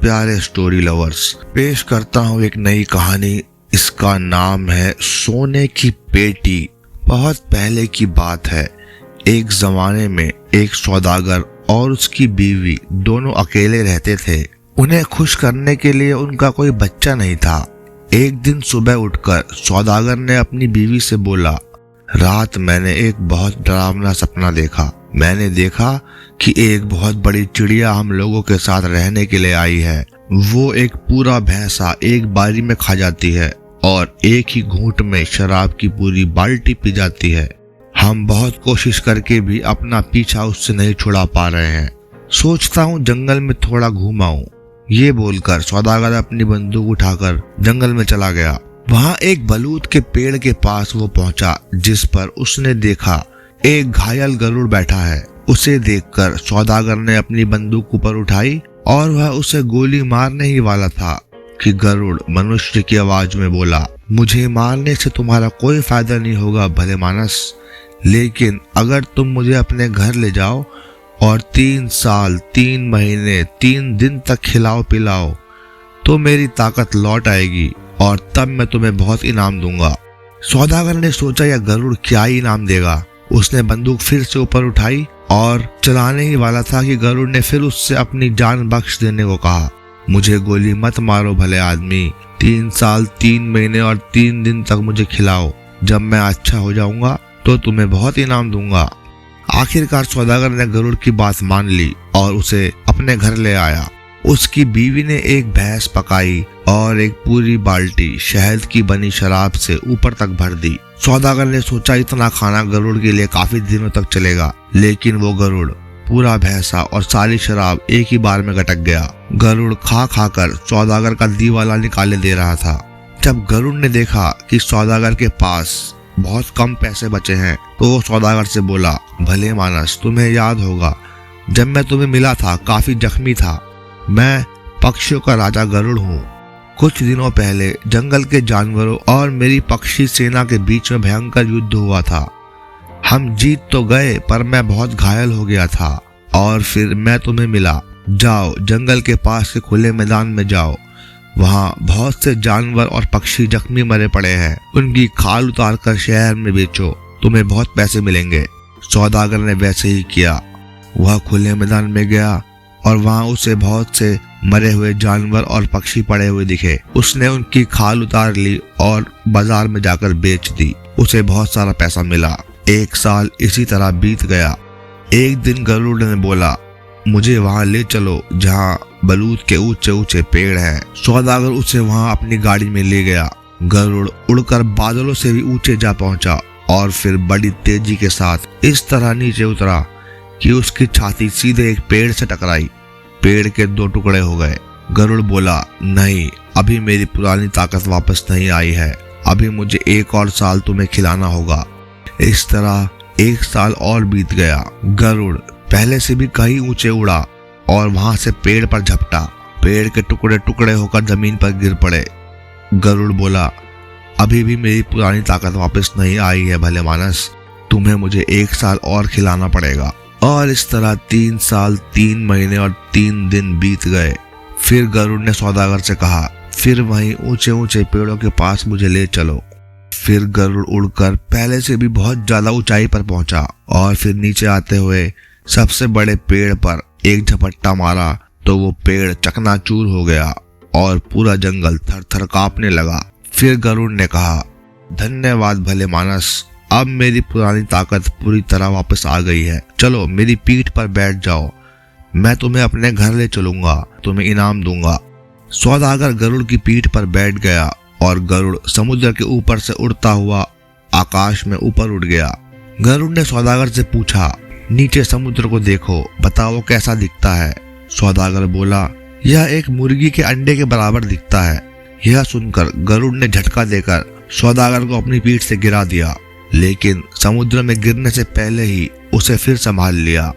प्यारे story lovers, पेश करता हूँ एक नई कहानी। इसका नाम है सोने की पेटी। बहुत पहले की बात है। एक जमाने में एक सौदागर और उसकी बीवी दोनों अकेले रहते थे। उन्हें खुश करने के लिए उनका कोई बच्चा नहीं था। एक दिन सुबह उठकर सौदागर ने अपनी बीवी से बोला, रात मैंने एक बहुत डरावना सपना देखा। मैंने देखा कि एक बहुत बड़ी चिड़िया हम लोगों के साथ रहने के लिए आई है। वो एक पूरा भैंसा एक बारी में खा जाती है और एक ही घूंट में शराब की पूरी बाल्टी पी जाती है। हम बहुत कोशिश करके भी अपना पीछा उससे नहीं छुड़ा पा रहे हैं। सोचता हूँ जंगल में थोड़ा घूम आऊं। ये बोलकर सौदागर अपनी बंदूक उठाकर जंगल में चला गया। वहाँ एक बलूत के पेड़ के पास वो पहुंचा, जिस पर उसने देखा एक घायल गरुड़ बैठा है। उसे देखकर सौदागर ने अपनी बंदूक ऊपर उठाई और वह उसे गोली मारने ही वाला था कि गरुड़ मनुष्य की आवाज में बोला, मुझे मारने से तुम्हारा कोई फायदा नहीं होगा भले मानस, लेकिन अगर तुम मुझे अपने घर ले जाओ और 3 साल 3 महीने 3 दिन तक खिलाओ पिलाओ तो मेरी ताकत लौट आएगी और तब मैं तुम्हें बहुत इनाम दूंगा। सौदागर ने सोचा यह गरुड़ क्या ही इनाम देगा। उसने बंदूक फिर से ऊपर उठाई और चलाने ही वाला था कि गरुड़ ने फिर उससे अपनी जान बख्श देने को कहा, मुझे गोली मत मारो भले आदमी, 3 साल 3 महीने और 3 दिन तक मुझे खिलाओ। जब मैं अच्छा हो जाऊंगा तो तुम्हें बहुत इनाम दूंगा। आखिरकार सौदागर ने गरुड़ की बात मान ली और उसे अपने घर ले आया। उसकी बीवी ने एक भैंस पकाई और एक पूरी बाल्टी शहद की बनी शराब से ऊपर तक भर दी। सौदागर ने सोचा इतना खाना गरुड़ के लिए काफी दिनों तक चलेगा, लेकिन वो गरुड़ पूरा भैंसा और सारी शराब एक ही बार में गटक गया। गरुड़ खा खा कर सौदागर का दीवाला निकाले दे रहा था। जब गरुड़ ने देखा कि सौदागर के पास बहुत कम पैसे बचे हैं तो वो सौदागर से बोला, भले मानस, तुम्हें याद होगा जब मैं तुम्हें मिला था काफी जख्मी था। मैं पक्षियों का राजा गरुड़ हूँ। कुछ दिनों पहले जंगल के जानवरों और मेरी पक्षी सेना के बीच में भयंकर युद्ध हुआ था। हम जीत तो गए पर मैं बहुत घायल हो गया था और फिर मैं तुम्हें मिला। जाओ जंगल के पास के खुले मैदान में जाओ, वहाँ बहुत से जानवर और पक्षी जख्मी मरे पड़े हैं। उनकी खाल उतार कर शहर में बेचो, तुम्हें बहुत पैसे मिलेंगे। सौदागर ने वैसे ही किया। वह खुले मैदान में गया और वहाँ उसे बहुत से मरे हुए जानवर और पक्षी पड़े हुए दिखे। उसने उनकी खाल उतार ली और बाजार में जाकर बेच दी। उसे बहुत सारा पैसा मिला। 1 साल इसी तरह बीत गया। एक दिन गरुड़ ने बोला, मुझे वहाँ ले चलो जहाँ बलूत के ऊंचे ऊंचे पेड़ हैं। सौदागर उसे वहाँ अपनी गाड़ी में ले गया। गरुड़ उड़कर बादलों से भी ऊंचे जा पहुंचा और फिर बड़ी तेजी के साथ इस तरह नीचे उतरा कि उसकी छाती सीधे एक पेड़ से टकराई। पेड़ के 2 टुकड़े हो गए। गरुड़ बोला, नहीं, अभी मेरी पुरानी ताकत वापस नहीं आई है। अभी मुझे 1 और साल तुम्हें खिलाना होगा। इस तरह 1 साल और बीत गया। गरुड़ पहले से भी कहीं ऊंचे उड़ा और वहां से पेड़ पर झपटा। पेड़ के टुकड़े टुकड़े होकर जमीन पर गिर पड़े। गरुड़ बोला, अभी भी मेरी पुरानी ताकत वापस नहीं आई है भले मानस, तुम्हें मुझे 1 साल और खिलाना पड़ेगा। और इस तरह 3 साल 3 महीने और 3 दिन बीत गए। फिर गरुड़ ने सौदागर से कहा, फिर वहीं ऊंचे ऊंचे पेड़ों के पास मुझे ले चलो। फिर गरुड़ उड़कर पहले से भी बहुत ज्यादा ऊंचाई पर पहुंचा और फिर नीचे आते हुए सबसे बड़े पेड़ पर एक झपट्टा मारा तो वो पेड़ चकनाचूर हो गया और पूरा जंगल थर थर कांपने लगा। फिर गरुड़ ने कहा, धन्यवाद भले मानस, अब मेरी पुरानी ताकत पूरी तरह वापस आ गई है। चलो मेरी पीठ पर बैठ जाओ, मैं तुम्हें अपने घर ले चलूंगा, तुम्हें इनाम दूंगा। सौदागर गरुड़ की पीठ पर बैठ गया और गरुड़ समुद्र के ऊपर से उड़ता हुआ आकाश में ऊपर उड़ गया। गरुड़ ने सौदागर से पूछा, नीचे समुद्र को देखो, बताओ कैसा दिखता है। सौदागर बोला, यह एक मुर्गी के अंडे के बराबर दिखता है। यह सुनकर गरुड़ ने झटका देकर सौदागर को अपनी पीठ से गिरा दिया, लेकिन समुद्र में गिरने से पहले ही उसे फिर संभाल लिया।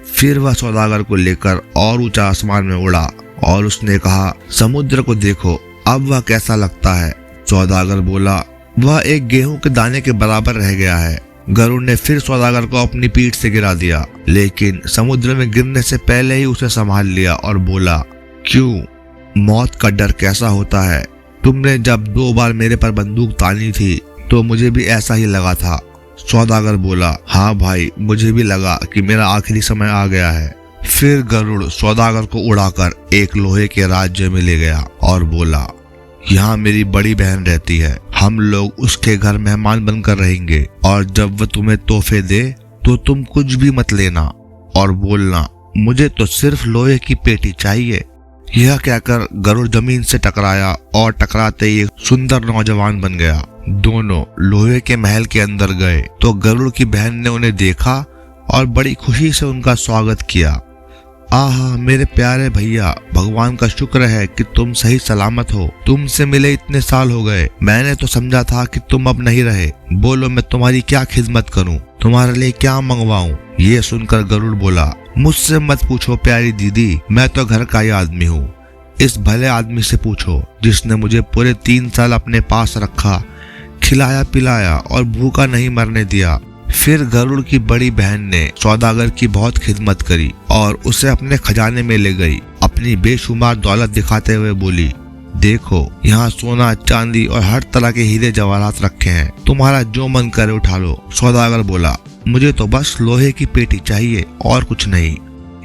फिर वह सौदागर को लेकर और ऊंचा आसमान में उड़ा और उसने कहा, समुद्र को देखो, अब वह कैसा लगता है। सौदागर बोला, वह एक गेहूं के दाने के बराबर रह गया है। गरुड़ ने फिर सौदागर को अपनी पीठ से गिरा दिया, लेकिन समुद्र में गिरने से पहले ही उसे संभाल लिया और बोला, क्यों, मौत का डर कैसा होता है? तुमने जब 2 बार मेरे पर बंदूक तानी थी तो मुझे भी ऐसा ही लगा था। सौदागर बोला, हाँ भाई, मुझे भी लगा कि मेरा आखिरी समय आ गया है। फिर गरुड़ सौदागर को उड़ाकर एक लोहे के राज्य में ले गया और बोला, यहाँ मेरी बड़ी बहन रहती है, हम लोग उसके घर मेहमान बनकर रहेंगे और जब वह तुम्हें तोहफे दे तो तुम कुछ भी मत लेना और बोलना मुझे तो सिर्फ लोहे की पेटी चाहिए। यह कहकर गरुड़ जमीन से टकराया और टकराते ही एक सुंदर नौजवान बन गया। दोनों लोहे के महल के अंदर गए तो गरुड़ की बहन ने उन्हें देखा और बड़ी खुशी से उनका स्वागत किया। आहा मेरे प्यारे भैया, भगवान का शुक्र है कि तुम सही सलामत हो। तुमसे मिले इतने साल हो गए, मैंने तो समझा था कि तुम अब नहीं रहे। बोलो मैं तुम्हारी क्या खिदमत करूं, तुम्हारे लिए क्या मंगवाऊं? ये सुनकर गरुड़ बोला, मुझसे मत पूछो प्यारी दीदी, मैं तो घर का ही आदमी हूँ। इस भले आदमी से पूछो जिसने मुझे पूरे 3 साल अपने पास रखा, खिलाया पिलाया और भूखा नहीं मरने दिया। फिर गरुड़ की बड़ी बहन ने सौदागर की बहुत खिदमत करी और उसे अपने खजाने में ले गई। अपनी बेशुमार दौलत दिखाते हुए बोली, देखो यहाँ सोना चांदी और हर तरह के हीरे जवाहरात रखे हैं, तुम्हारा जो मन करे उठा लो। सौदागर बोला, मुझे तो बस लोहे की पेटी चाहिए और कुछ नहीं।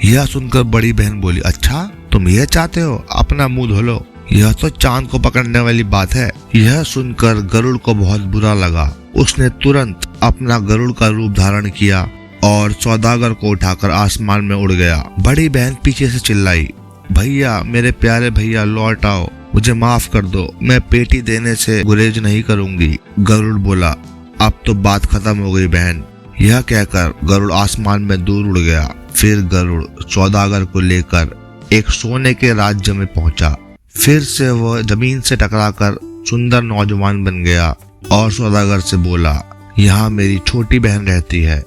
यह सुनकर बड़ी बहन बोली, अच्छा तुम यह चाहते हो, अपना मुंह धो लो, यह तो चांद को पकड़ने वाली बात है। यह सुनकर गरुड़ को बहुत बुरा लगा। उसने तुरंत अपना गरुड़ का रूप धारण किया और सौदागर को उठाकर आसमान में उड़ गया। बड़ी बहन पीछे से चिल्लाई, भैया मेरे प्यारे भैया लौट आओ, मुझे माफ कर दो, मैं पेटी देने से गुरेज नहीं करूंगी। गरुड़ बोला, अब तो बात खत्म हो गई बहन। यह कहकर गरुड़ आसमान में दूर उड़ गया। फिर गरुड़ सौदागर को लेकर एक सोने के राज्य में पहुंचा। फिर से वह जमीन से टकराकर सुंदर नौजवान बन गया और सौदागर से बोला, यहाँ मेरी छोटी बहन रहती है,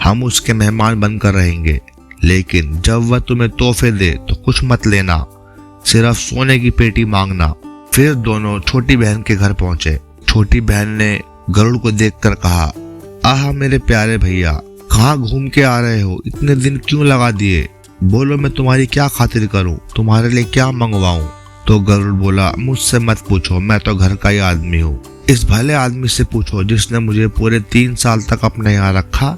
हम उसके मेहमान बनकर रहेंगे, लेकिन जब वह तुम्हें तोहफे दे तो कुछ मत लेना, सिर्फ सोने की पेटी मांगना। फिर दोनों छोटी बहन के घर पहुंचे। छोटी बहन ने गरुड़ को देखकर कहा, आहा मेरे प्यारे भैया, कहाँ घूम के आ रहे हो, इतने दिन क्यों लगा दिए? बोलो मैं तुम्हारी क्या खातिर करूं, तुम्हारे लिए क्या मंगवाऊं? तो गरुड़ बोला, मुझसे मत पूछो, मैं तो घर का ही आदमी हूँ। इस भले आदमी से पूछो जिसने मुझे पूरे 3 साल तक अपने यहाँ रखा,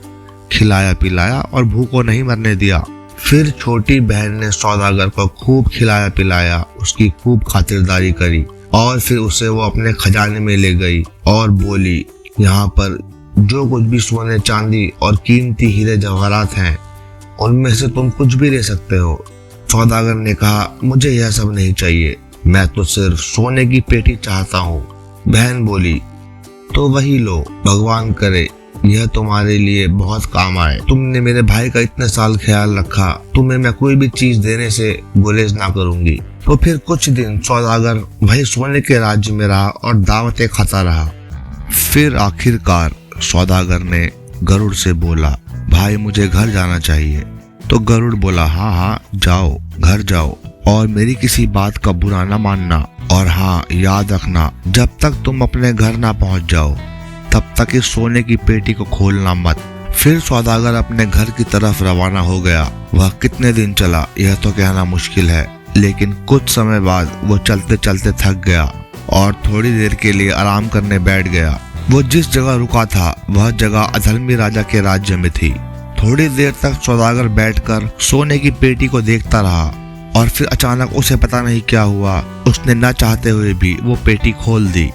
खिलाया पिलाया और भूखों नहीं मरने दिया। फिर छोटी बहन ने सौदागर को खूब खिलाया पिलाया, उसकी खूब खातिरदारी करी और फिर उसे वो अपने खजाने में ले गई और बोली, यहाँ पर जो कुछ भी सोने चांदी और कीमती हीरे जवाहरात हैं, उनमें से तुम कुछ भी ले सकते हो। सौदागर ने कहा, मुझे यह सब नहीं चाहिए, मैं तो सिर्फ सोने की पेटी चाहता हूँ। बहन बोली, तो वही लो, भगवान करे यह तुम्हारे लिए बहुत काम आए। तुमने मेरे भाई का इतने साल ख्याल रखा, तुम्हें मैं कोई भी चीज देने से गुरेज ना करूंगी। तो फिर कुछ दिन सौदागर वही सोने के राज्य में रहा और दावतें खाता रहा। फिर आखिरकार सौदागर ने गरुड़ से बोला, भाई मुझे घर जाना चाहिए। तो गरुड़ बोला, हाँ हाँ जाओ, घर जाओ और मेरी किसी बात का बुरा ना मानना, और हाँ याद रखना, जब तक तुम अपने घर ना पहुंच जाओ तब तक इस सोने की पेटी को खोलना मत। फिर सौदागर अपने घर की तरफ रवाना हो गया। वह कितने दिन चला यह तो कहना मुश्किल है, लेकिन कुछ समय बाद वो चलते चलते थक गया और थोड़ी देर के लिए आराम करने बैठ गया। वो जिस जगह रुका था वह जगह अधर्मी राजा के राज्य में थी। थोड़ी देर तक सौदागर बैठकर सोने की पेटी को देखता रहा और फिर अचानक उसे पता नहीं क्या हुआ, उसने न चाहते हुए भी वो पेटी खोल दी।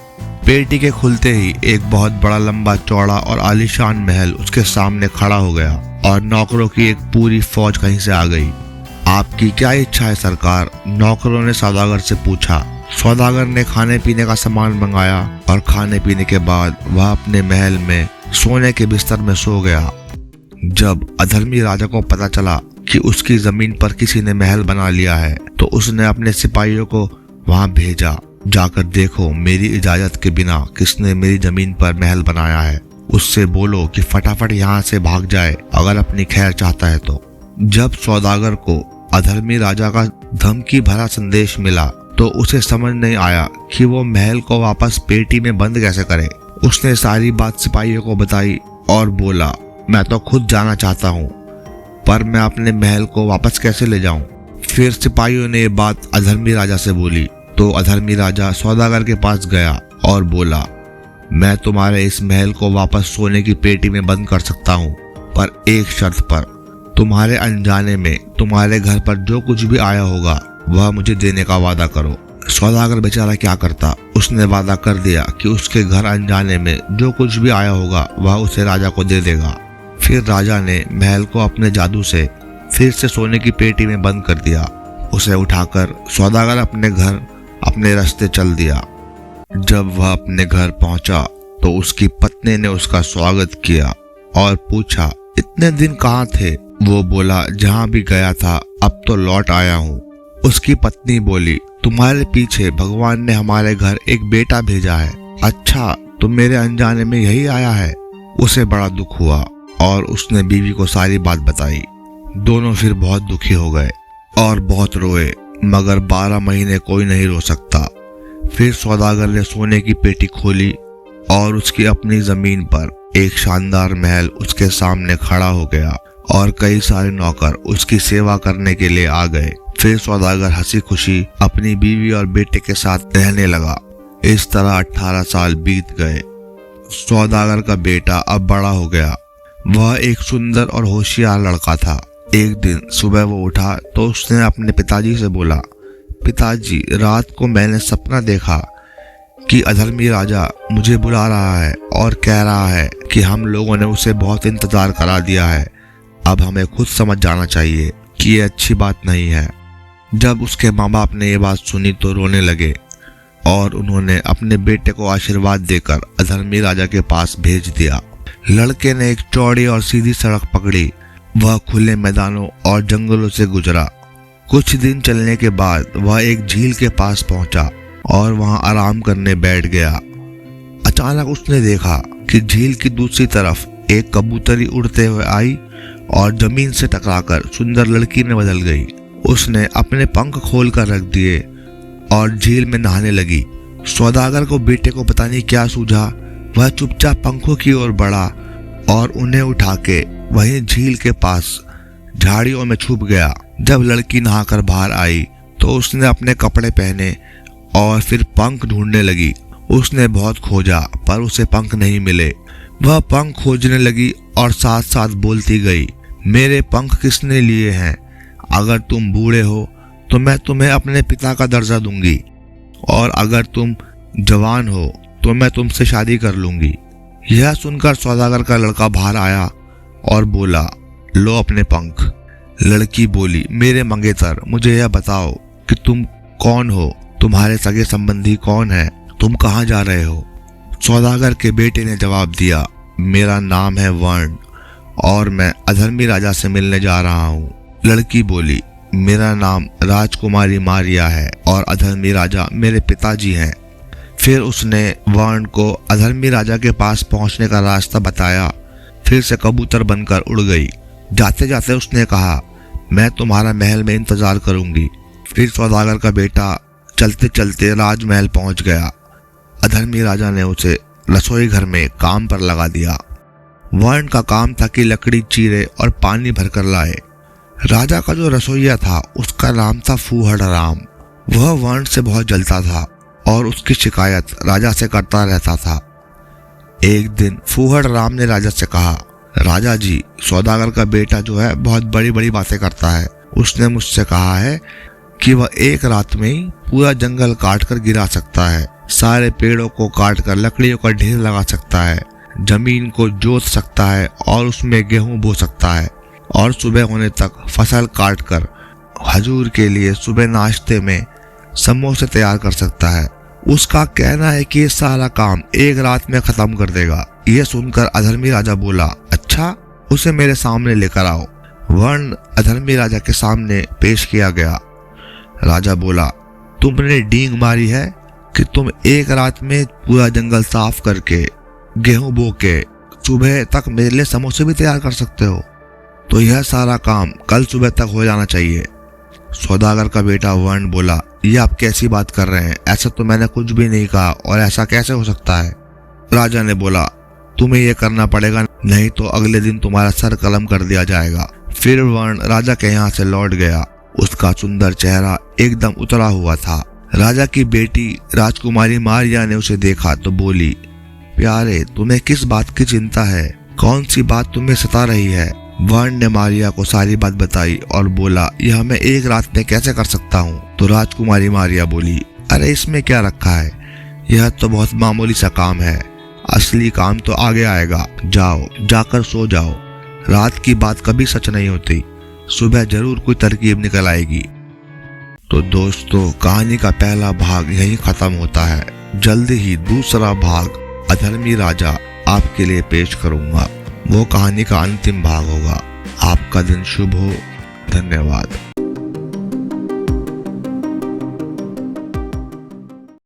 पेटी के खुलते ही एक बहुत बड़ा लंबा चौड़ा और आलीशान महल उसके सामने खड़ा हो गया और नौकरों की एक पूरी फौज कहीं से आ गई। आपकी क्या इच्छा है सरकार? नौकरों ने सौदागर से पूछा। सौदागर ने खाने पीने का सामान मंगाया और खाने पीने के बाद वह अपने महल में सोने के बिस्तर में सो गया। जब अधर्मी राजा को पता चला कि उसकी जमीन पर किसी ने महल बना लिया है तो उसने अपने सिपाहियों को वहां भेजा, जाकर देखो मेरी इजाजत के बिना किसने मेरी जमीन पर महल बनाया है, उससे बोलो कि फटाफट यहाँ से भाग जाए अगर अपनी खैर चाहता है तो। जब सौदागर को अधर्मी राजा का धमकी भरा संदेश मिला तो उसे समझ नहीं आया कि वो महल को वापस पेटी में बंद कैसे करे। उसने सारी बात सिपाहियों को बताई और बोला, मैं तो खुद जाना चाहता हूँ, पर मैं अपने महल को वापस कैसे ले जाऊं? फिर सिपाहियों ने ये बात अधर्मी राजा से बोली तो अधर्मी राजा सौदागर के पास गया और बोला, मैं तुम्हारे इस महल को वापस सोने की पेटी में बंद कर सकता हूँ, पर एक शर्त पर। तुम्हारे अनजाने में तुम्हारे घर पर जो कुछ भी आया होगा वह मुझे देने का वादा करो। सौदागर बेचारा क्या करता, उसने वादा कर दिया कि उसके घर अनजाने में जो कुछ भी आया होगा वह उसे राजा को दे देगा। फिर राजा ने महल को अपने जादू से फिर से सोने की पेटी में बंद कर दिया। उसे उठाकर सौदागर अपने घर अपने रास्ते चल दिया। जब वह अपने घर पहुंचा तो उसकी पत्नी ने उसका स्वागत किया और पूछा, इतने दिन कहाँ थे? वो बोला, जहाँ भी गया था अब तो लौट आया हूँ। उसकी पत्नी बोली, तुम्हारे पीछे भगवान ने हमारे घर एक बेटा भेजा है। अच्छा, तो मेरे अनजाने में यही आया है। उसे बड़ा दुख हुआ और उसने बीवी को सारी बात बताई। दोनों फिर बहुत दुखी हो गए और बहुत रोए, मगर 12 महीने कोई नहीं रो सकता। फिर सौदागर ने सोने की पेटी खोली और उसकी अपनी जमीन पर एक शानदार महल उसके सामने खड़ा हो गया और कई सारे नौकर उसकी सेवा करने के लिए आ गए। फिर सौदागर हंसी खुशी अपनी बीवी और बेटे के साथ रहने लगा। इस तरह 18 साल बीत गए। सौदागर का बेटा अब बड़ा हो गया। वह एक सुंदर और होशियार लड़का था। एक दिन सुबह वो उठा तो उसने अपने पिताजी से बोला, पिताजी, रात को मैंने सपना देखा कि अधर्मी राजा मुझे बुला रहा है और कह रहा है कि हम लोगों ने उसे बहुत इंतजार करा दिया है। अब हमें खुद समझ जाना चाहिए कि ये अच्छी बात नहीं है। जब उसके माँ बाप ने ये बात सुनी तो रोने लगे और उन्होंने अपने बेटे को आशीर्वाद देकर अधर्मी राजा के पास भेज दिया। लड़के ने एक चौड़ी और सीधी सड़क पकड़ी। वह खुले मैदानों और जंगलों से गुजरा। कुछ दिन चलने के बाद वह एक झील के पास पहुंचा और वहां आराम करने बैठ गया। अचानक उसने देखा कि झील की दूसरी तरफ एक कबूतरी उड़ते हुए आई और जमीन से टकराकर सुंदर लड़की में बदल गई। उसने अपने पंख खोल कर रख दिए और झील में नहाने लगी। सौदागर को बेटे को पता नहीं क्या सूझा। वह चुपचाप पंखों की ओर बढ़ा और उन्हें उठा के वहीं झील के पास झाड़ियों में छुप गया। जब लड़की नहाकर बाहर आई तो उसने अपने कपड़े पहने और फिर पंख ढूंढने लगी। उसने बहुत खोजा पर उसे पंख नहीं मिले। वह पंख खोजने लगी और साथ साथ बोलती गई, मेरे पंख किसने लिए हैं? अगर तुम बूढ़े हो तो मैं तुम्हें अपने पिता का दर्जा दूंगी और अगर तुम जवान हो तो मैं तुमसे शादी कर लूंगी। यह सुनकर सौदागर का लड़का बाहर आया और बोला, लो अपने पंख। लड़की बोली, मेरे मंगेतर, मुझे यह बताओ कि तुम कौन हो? तुम्हारे सगे संबंधी कौन है? तुम कहाँ जा रहे हो? सौदागर के बेटे ने जवाब दिया, मेरा नाम है वर्ण और मैं अधर्मी राजा से मिलने जा रहा हूँ। लड़की बोली, मेरा नाम राजकुमारी मारिया है और अधर्मी राजा मेरे पिताजी हैं। फिर उसने वर्ण को अधर्मी राजा के पास पहुंचने का रास्ता बताया। फिर से कबूतर बनकर उड़ गई। जाते जाते उसने कहा, मैं तुम्हारा महल में इंतजार करूंगी। फिर सौदागर का बेटा चलते चलते राजमहल पहुंच गया। अधर्मी राजा ने उसे रसोई घर में काम पर लगा दिया। वर्ण का काम था कि लकड़ी चीरे और पानी भरकर लाए। राजा का जो रसोइया था उसका नाम था फूहड़ राम। वह वर्ण से बहुत जलता था और उसकी शिकायत राजा से करता रहता था। एक दिन फूहड़ राम ने राजा से कहा, राजा जी, सौदागर का बेटा जो है बहुत बड़ी बड़ी बातें करता है। उसने मुझसे कहा है कि वह एक रात में ही पूरा जंगल काट कर गिरा सकता है, सारे पेड़ों को काट कर लकड़ियों का ढेर लगा सकता है, जमीन को जोत सकता है और उसमें गेहूं बो सकता है और सुबह होने तक फसल काट कर हजूर के लिए सुबह नाश्ते में समोसे तैयार कर सकता है। उसका कहना है कि ये सारा काम एक रात में खत्म कर देगा। यह सुनकर अधर्मी राजा बोला, अच्छा, उसे मेरे सामने लेकर आओ। वर्ण अधर्मी राजा के सामने पेश किया गया। राजा बोला, तुमने डींग मारी है कि तुम एक रात में पूरा जंगल साफ करके गेहूं बो के सुबह तक मेरे लिए समोसे भी तैयार कर सकते हो? तो यह सारा काम कल सुबह तक हो जाना चाहिए। सौदागर का बेटा वर्ण बोला, ये आप कैसी बात कर रहे हैं? ऐसा तो मैंने कुछ भी नहीं कहा और ऐसा कैसे हो सकता है? राजा ने बोला, तुम्हें यह करना पड़ेगा, नहीं तो अगले दिन तुम्हारा सर कलम कर दिया जाएगा। फिर वर्ण राजा के यहाँ से लौट गया। उसका सुंदर चेहरा एकदम उतरा हुआ था। राजा की बेटी राजकुमारी मारिया ने उसे देखा तो बोली, प्यारे, तुम्हें किस बात की चिंता है? कौन सी बात तुम्हें सता रही है? वर्ण ने मारिया को सारी बात बताई और बोला, यह मैं एक रात में कैसे कर सकता हूँ? तो राजकुमारी मारिया बोली, अरे इसमें क्या रखा है, यह तो बहुत मामूली सा काम है, असली काम तो आगे आएगा। जाओ, जाकर सो जाओ, रात की बात कभी सच नहीं होती, सुबह जरूर कोई तरकीब निकल आएगी। तो दोस्तों, कहानी का पहला भाग यहीं खत्म होता है। जल्द ही दूसरा भाग अधर्मी राजा आपके लिए पेश करूंगा। वो कहानी का अंतिम भाग होगा। आपका दिन शुभ हो। धन्यवाद।